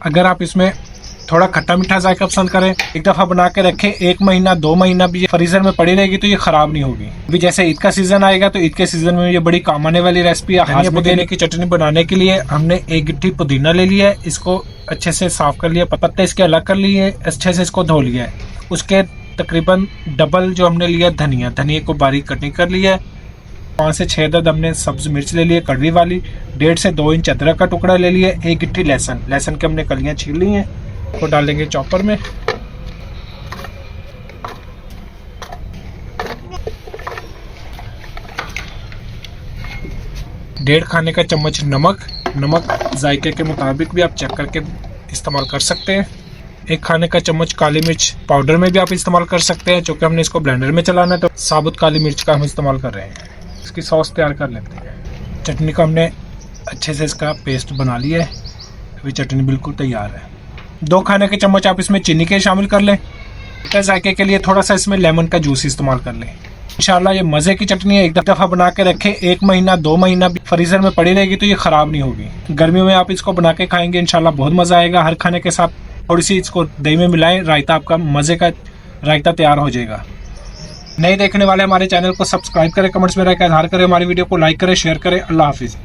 अगर आप इसमें थोड़ा खट्टा मीठा जायका पसंद करें, एक दफ़ा बना के रखें, 1 महीना 2 महीना भी फ्रीजर में पड़ी रहेगी तो ये खराब नहीं होगी। अभी जैसे ईद का सीजन आएगा तो ईद के सीजन में ये बड़ी काम आने वाली रेसिपी है। धनिया पुदीने की चटनी बनाने के लिए हमने 1 गिट्टी पुदीना ले लिया है, इसको अच्छे से साफ कर लिया, पत्ते इसके अलग कर लिए, अच्छे से इसको धो लिया है। उसके तकरीबन डबल जो हमने लिया धनिया को बारीक कटिंग कर लिया है। 5 से 6 अदद हमने सब्ज मिर्च ले लिए कड़वी वाली, 1.5 से 2 इंच अदरक का टुकड़ा ले लिया, 1 गिट्टी लहसुन के हमने कलियां छील ली हैं, को डालेंगे चॉपर में। डेढ़ खाने का चम्मच नमक जायके के मुताबिक भी आप चेक करके इस्तेमाल कर सकते हैं। 1 खाने का चम्मच काली मिर्च पाउडर में भी आप इस्तेमाल कर सकते हैं, क्योंकि हमने इसको ब्लेंडर में चलाना है तो साबुत काली मिर्च का हम इस्तेमाल कर रहे हैं। इसकी सॉस तैयार कर लेते हैं। चटनी का हमने अच्छे से इसका पेस्ट बना लिया है, अभी चटनी बिल्कुल तैयार है। 2 खाने के चम्मच आप इसमें चीनी के शामिल कर लें। जायके के लिए थोड़ा सा इसमें लेमन का जूस इस्तेमाल कर लें। इंशाल्लाह ये मज़े की चटनी है, एक दफ़ा बना के रखें, 1 महीना 2 महीना भी फ्रीजर में पड़ी रहेगी तो ये ख़राब नहीं होगी। गर्मियों में आप इसको बना के खाएंगे इंशाल्लाह बहुत मज़ा आएगा। हर खाने के साथ थोड़ी सी इसको दही में मिलाएं, रायता आपका मज़े का रायता तैयार हो जाएगा। नए देखने वाले हमारे चैनल को सब्सक्राइब करें, कमेंट्स में रहकर इज़हार करें, हमारी वीडियो को लाइक करें, शेयर करें। अल्लाह हाफिज़।